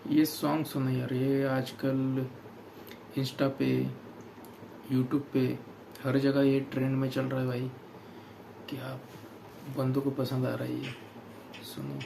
ये सॉन्ग सुनो यार, ये आजकल इंस्टा पे, यूट्यूब पे, हर जगह ये ट्रेंड में चल रहा है भाई। क्या बंदों को पसंद आ रहा है ये, सुनो।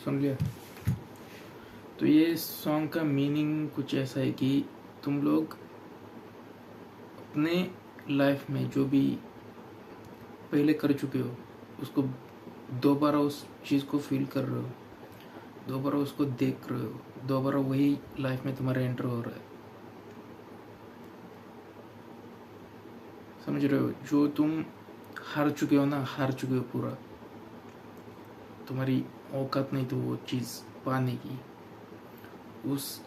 सुन लिया? तो ये सॉन्ग का मीनिंग कुछ ऐसा है कि तुम लोग अपने लाइफ में जो भी पहले कर चुके हो उसको दोबारा उस चीज़ को फील कर रहे हो, दोबारा उसको देख रहे हो, दोबारा वही लाइफ में तुम्हारा एंटर हो रहा है। समझ रहे हो? जो तुम हार चुके हो ना, हार चुके हो पूरा, तुम्हारी औकात नहीं तो वो चीज़ पाने की, उस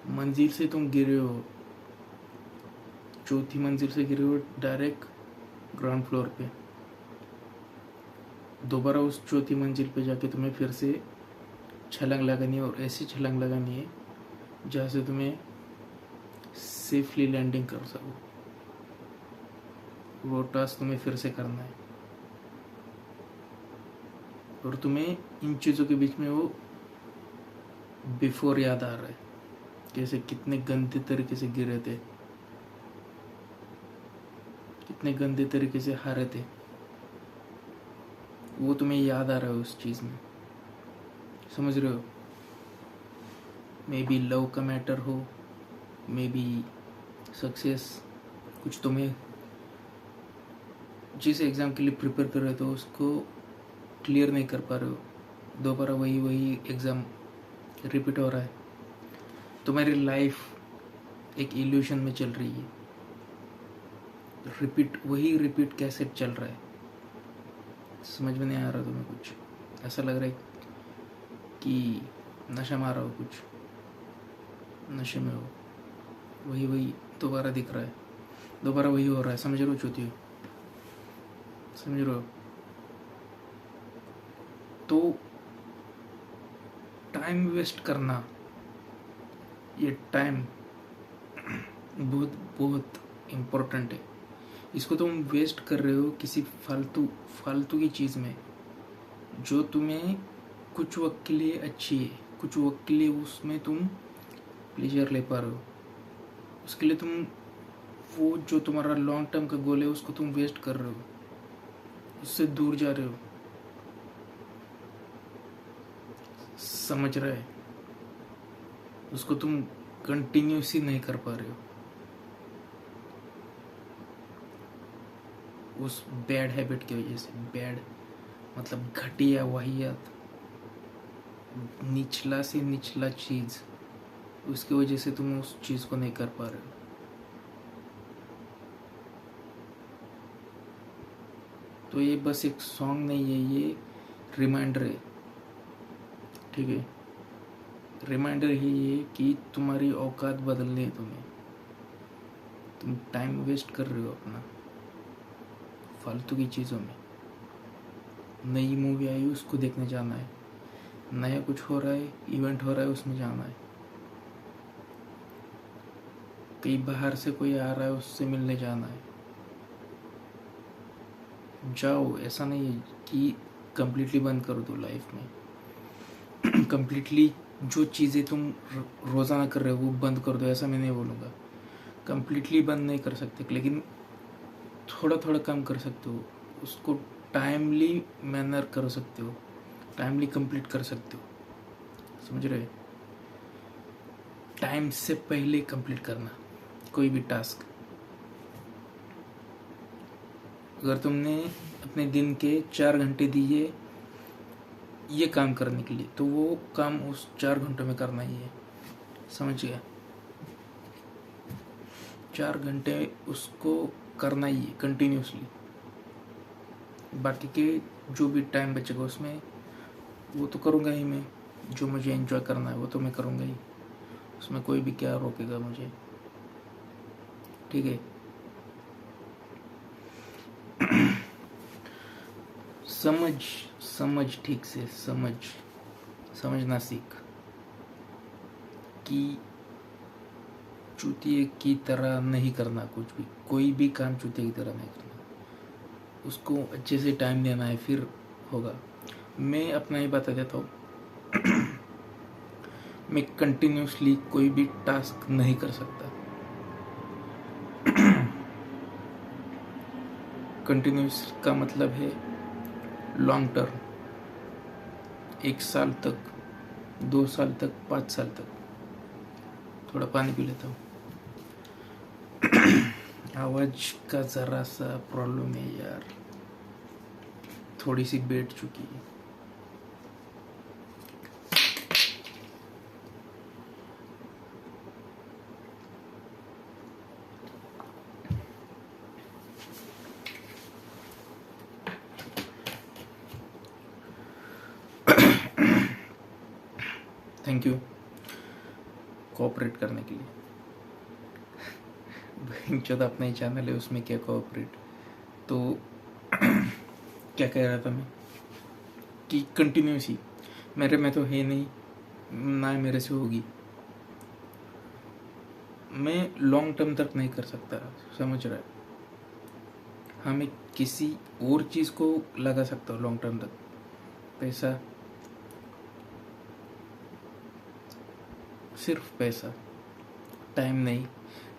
मंजिल से तुम गिरे हो, चौथी मंजिल से गिरे हो डायरेक्ट ग्राउंड फ्लोर पे। दोबारा उस चौथी मंजिल पे जाके तुम्हें फिर से छलांग लगानी है, और ऐसी छलांग लगानी है जहाँ से तुम्हें सेफली लैंडिंग कर सको। वो टास्क तुम्हें फिर से करना है, और तुम्हें इन चीज़ों के बीच में वो बिफोर याद आ रहा है, कैसे कितने गंदे तरीके से गिरे थे, कितने गंदे तरीके से हारे थे, वो तुम्हें याद आ रहा है उस चीज़ में। समझ रहे हो? मे बी लव का मैटर हो, मे बी सक्सेस, कुछ तुम्हें जिस एग्ज़ाम के लिए प्रिपेयर कर रहे हो उसको क्लियर नहीं कर पा रहे हो, दोबारा वही एग्ज़ाम रिपीट हो रहा है, तुम्हारी लाइफ एक इल्यूशन में चल रही है, वही रिपीट कैसे चल रहा है। समझ में नहीं आ रहा तुम्हें? कुछ ऐसा लग रहा है कि नशा मारा हो, कुछ नशे में हो, वही दोबारा दिख रहा है, दोबारा वही हो रहा है। समझ रहे हो चौथी? समझ रहे हो? तो टाइम वेस्ट करना, ये टाइम बहुत बहुत इम्पोर्टेंट है। इसको तुम वेस्ट कर रहे हो किसी फालतू की चीज़ में, जो तुम्हें कुछ वक्त के लिए अच्छी है, कुछ वक्त के लिए उसमें तुम प्लेजर ले पा रहे हो, उसके लिए तुम वो जो तुम्हारा लॉन्ग टर्म का गोल है उसको तुम वेस्ट कर रहे हो, उससे दूर जा रहे हो। समझ रहे है? उसको तुम कंटिन्यूसली नहीं कर पा रहे हो, उस बैड हैबिट की वजह से। बैड मतलब घटिया, वाहियात, निचला से निचला चीज़, उसकी वजह से तुम उस चीज़ को नहीं कर पा रहे हो। तो ये बस एक सॉन्ग नहीं है, ये रिमाइंडर है, ठीक है? रिमाइंडर ही ये कि तुम्हारी औकात बदलनी है तुम्हें। तुम टाइम वेस्ट कर रहे हो अपना फालतू की चीज़ों में। नई मूवी आई उसको देखने जाना है, नया कुछ हो रहा है, इवेंट हो रहा है, उसमें जाना है, कहीं बाहर से कोई आ रहा है उससे मिलने जाना है, जाओ। ऐसा नहीं है कि कंप्लीटली बंद कर दो लाइफ में। कंप्लीटली जो चीज़ें तुम रोज़ाना कर रहे हो वो बंद कर दो, ऐसा मैं नहीं बोलूँगा। कंप्लीटली बंद नहीं कर सकते, लेकिन थोड़ा थोड़ा कम कर सकते हो, उसको टाइमली मैनर कर सकते हो, टाइमली कंप्लीट कर सकते हो। समझ रहे? टाइम से पहले कंप्लीट करना कोई भी टास्क। अगर तुमने अपने दिन के 4 घंटे दिए ये काम करने के लिए, तो वो काम उस 4 घंटों में करना ही है। समझ गया? 4 घंटे उसको करना ही है कंटिन्यूसली। बाकी के जो भी टाइम बचेगा उसमें वो तो करूँगा ही मैं, जो मुझे एंजॉय करना है वो तो मैं करूँगा ही, उसमें कोई भी क्या रोकेगा मुझे, ठीक है। समझ ठीक से समझना सीख कि चूतिए की तरह नहीं करना कुछ भी, कोई भी काम चूतिए की तरह नहीं करना, उसको अच्छे से टाइम देना है, फिर होगा। मैं अपना ही बता देता हूँ। मैं कंटिन्यूसली कोई भी टास्क नहीं कर सकता। कंटिन्यूस का मतलब है लॉन्ग टर्म, 1 साल तक, 2 साल तक, 5 साल तक। थोड़ा पानी पी लेता हूँ। आवाज का जरा सा प्रॉब्लम है यार, थोड़ी सी बैठ चुकी है। थैंक यू कोऑपरेट करने के लिए। जो अपना ही चैनल है उसमें क्या कोऑपरेट। तो क्या कह रहा था मैं कि कंटिन्यूस ही मेरे में तो है नहीं, ना मेरे से होगी। मैं लॉन्ग टर्म तक नहीं कर सकता, समझ रहा है। हाँ, मैं किसी और चीज़ को लगा सकता हूँ लॉन्ग टर्म तक, पैसा, सिर्फ पैसा, टाइम नहीं।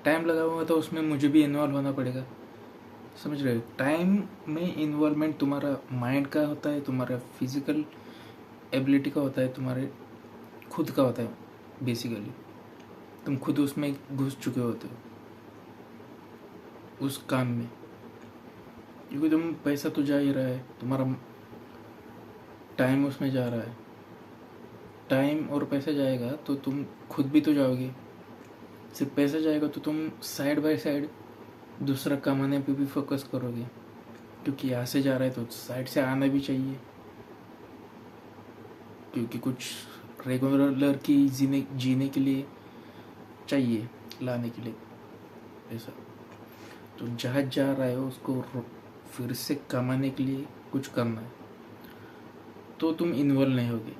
टाइम लगा हुआ तो उसमें मुझे भी इन्वॉल्व होना पड़ेगा, समझ रहे हो। टाइम में इन्वॉल्वमेंट तुम्हारा माइंड का होता है, तुम्हारा फिजिकल एबिलिटी का होता है, तुम्हारे खुद का होता है। बेसिकली तुम खुद उसमें घुस चुके होते हो उस काम में, क्योंकि तुम पैसा तो जा ही रहा है, तुम्हारा टाइम उसमें जा रहा है। टाइम और पैसा जाएगा तो तुम खुद भी तो जाओगे। सिर्फ पैसा जाएगा तो तुम साइड बाय साइड दूसरा कमाने पे भी फोकस करोगे, क्योंकि यहाँ से जा रहा है तो साइड से आना भी चाहिए, क्योंकि कुछ रेगुलर की जीने के लिए चाहिए, लाने के लिए पैसा। तो जहाँ जा रहा है उसको फिर से कमाने के लिए कुछ करना है, तो तुम इन्वॉल्व नहीं होगे।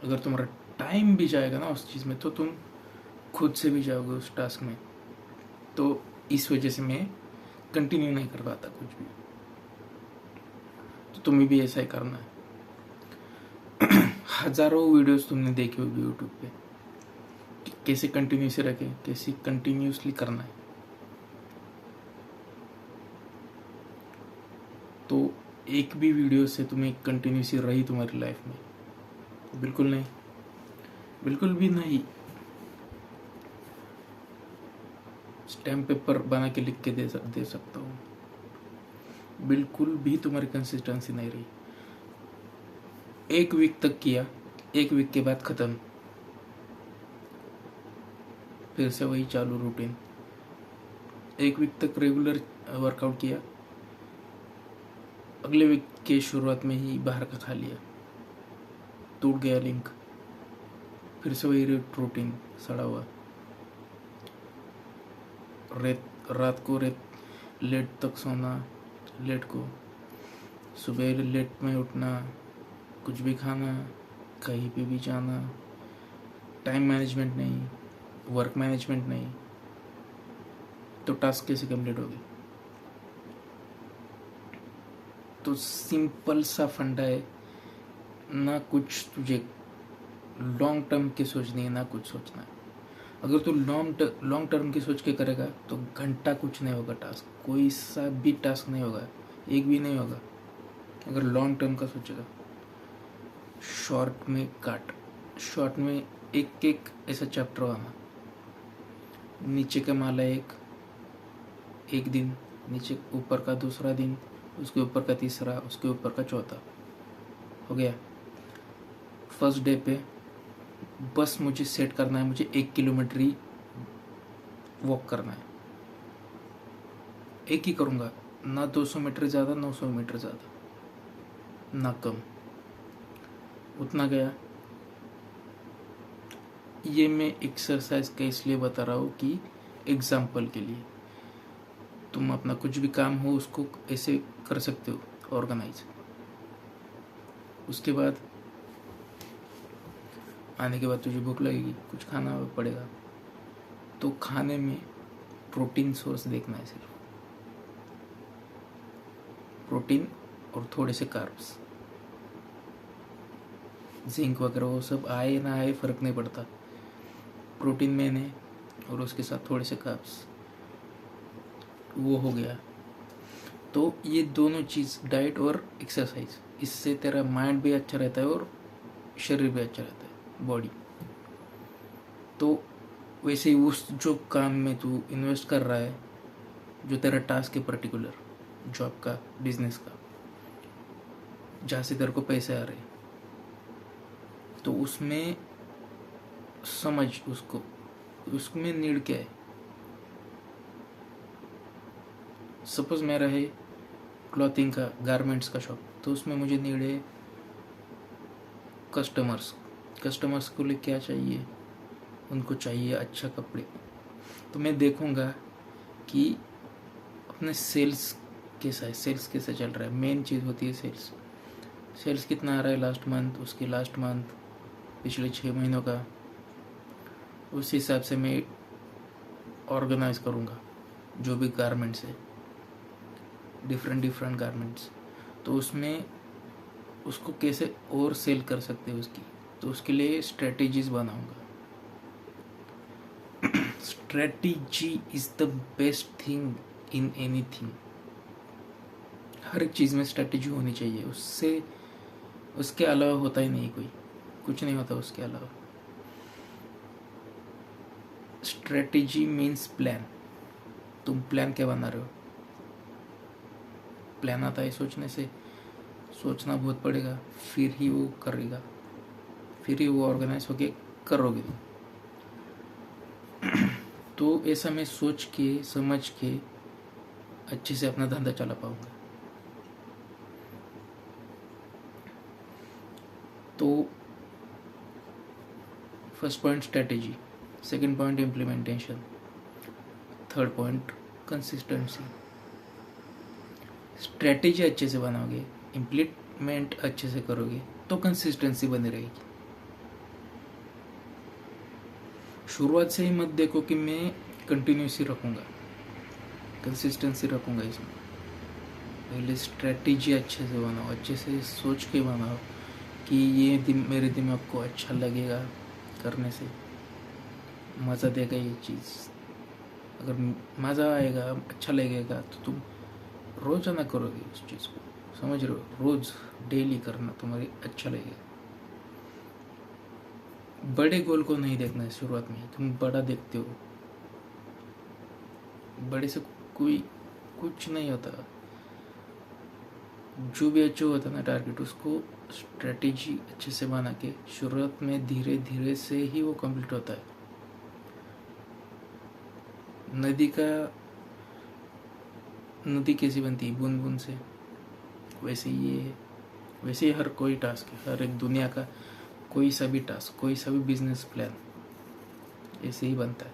अगर तुम्हारा टाइम भी जाएगा ना उस चीज़ में, तो तुम खुद से भी जाओगे उस टास्क में। तो इस वजह से मैं कंटिन्यू नहीं कर पाता कुछ भी। तो तुम्हें भी ऐसा ही करना है। हजारों वीडियोस तुमने देखे होंगे यूट्यूब पे कि कैसे कंटिन्यूसली रखे, कैसे कंटिन्यूसली करना है। तो एक भी वीडियो से तुम्हें कंटिन्यूसली रही तुम्हारी लाइफ में? बिल्कुल नहीं, बिल्कुल भी नहीं। स्टैम्प पेपर बना के लिख के दे सकता हूँ, बिल्कुल भी तुम्हारी कंसिस्टेंसी नहीं रही। 1 वीक तक किया, 1 वीक के बाद खत्म, फिर से वही चालू रूटीन। 1 वीक तक रेगुलर वर्कआउट किया, अगले वीक के शुरुआत में ही बाहर का खा लिया, टूट गया लिंक, फिर से वही रूटीन सड़ा हुआ। रात को लेट तक सोना, लेट को सुबह लेट में उठना, कुछ भी खाना, कहीं पे भी जाना, टाइम मैनेजमेंट नहीं, वर्क मैनेजमेंट नहीं, तो टास्क कैसे कंप्लीट होगी? तो सिंपल सा फंडा है, ना कुछ तुझे लॉन्ग टर्म की सोचनी है, ना कुछ सोचना है। अगर तू लॉन्ग टर्म की सोच के करेगा तो घंटा कुछ नहीं होगा, टास्क कोई सा भी टास्क नहीं होगा, एक भी नहीं होगा। अगर लॉन्ग टर्म का सोचेगा, शॉर्ट में काट, शॉर्ट में एक एक ऐसा चैप्टर आना, नीचे का माला एक दिन, नीचे ऊपर का दूसरा दिन, उसके ऊपर का तीसरा, उसके ऊपर का चौथा, हो गया। फर्स्ट डे पे बस मुझे सेट करना है, मुझे 1 किलोमीटर ही वॉक करना है, एक ही करूँगा, ना 200 मीटर ज़्यादा, ना 100 मीटर ज़्यादा, ना कम, उतना गया। ये मैं एक्सरसाइज का इसलिए बता रहा हूँ कि एग्जाम्पल के लिए तुम अपना कुछ भी काम हो उसको ऐसे कर सकते हो ऑर्गेनाइज। उसके बाद आने के बाद तुझे भूख लगेगी, कुछ खाना पड़ेगा, तो खाने में प्रोटीन सोर्स देखना है, सिर्फ प्रोटीन और थोड़े से कार्ब्स, जिंक वगैरह वो सब आए ना आए फर्क नहीं पड़ता, प्रोटीन मेन है और उसके साथ थोड़े से कार्ब्स, वो हो गया। तो ये दोनों चीज़, डाइट और एक्सरसाइज, इससे तेरा माइंड भी अच्छा रहता है और शरीर भी अच्छा रहता है, बॉडी। तो वैसे ही उस जो काम में तू इन्वेस्ट कर रहा है, जो तेरा टास्क है पर्टिकुलर, जॉब का, बिजनेस का, जहाँ से तेरे को पैसे आ रहे हैं, तो उसमें समझ उसको, उसमें नीड क्या है। सपोज मेरा है क्लॉथिंग का, गारमेंट्स का शॉप, तो उसमें मुझे नीड है कस्टमर्स को लिए क्या चाहिए, उनको चाहिए अच्छा कपड़े। तो मैं देखूंगा कि अपने सेल्स कैसा चल रहा है। मेन चीज़ होती है सेल्स कितना आ रहा है लास्ट मंथ, उसके लास्ट मंथ, पिछले 6 महीनों का, उस हिसाब से मैं ऑर्गेनाइज करूँगा जो भी गारमेंट्स है, डिफरेंट गारमेंट्स। तो उसमें उसको कैसे और सेल कर सकते हैं उसकी, तो उसके लिए स्ट्रेटेजीज बनाऊंगा। Strategy is the best thing in anything. हर एक चीज़ में स्ट्रेटेजी होनी चाहिए, उससे उसके अलावा होता ही नहीं, कुछ नहीं होता उसके अलावा। Strategy means plan. तुम प्लान क्या बना रहे हो? प्लान आता है सोचने से, सोचना बहुत पड़ेगा, फिर ही वो करेगा, फिर ही वो ऑर्गेनाइज होके करोगे तुम। तो ऐसा मैं सोच के समझ के अच्छे से अपना धंधा चला पाऊंगा। तो first point strategy, second point implementation, third point consistency. Strategy अच्छे से बनाओगे, इम्प्लीमेंट अच्छे से करोगे, तो कंसिस्टेंसी बनी रहेगी। शुरुआत से ही मत देखो कि मैं कंटिन्यूसी रखूँगा, कंसिस्टेंसी रखूँगा इसमें। पहले स्ट्रेटेजी अच्छे से बनाओ, अच्छे से सोच के बनाओ कि ये मेरे दिमाग को अच्छा लगेगा करने से, मज़ा देगा ये चीज़। अगर मज़ा आएगा, अच्छा लगेगा, तो तुम रोज़ाना करोगे उस चीज़ को, समझ रहे हो? रोज़ डेली करना तुम्हारी अच्छा लगेगा। बड़े गोल को नहीं देखना है शुरुआत में, तुम बड़ा देखते हो, बड़े से कोई कुछ नहीं होता। जो भी अच्छा होता है ना टारगेट, उसको स्ट्रेटेजी अच्छे से बना के शुरुआत में धीरे धीरे से ही वो कंप्लीट होता है। नदी कैसी बनती है? बूंद बूंद से। वैसे ही हर कोई टास्क है, हर एक दुनिया का कोई सा भी टास्क, कोई सा भी बिजनेस प्लान ऐसे ही बनता है।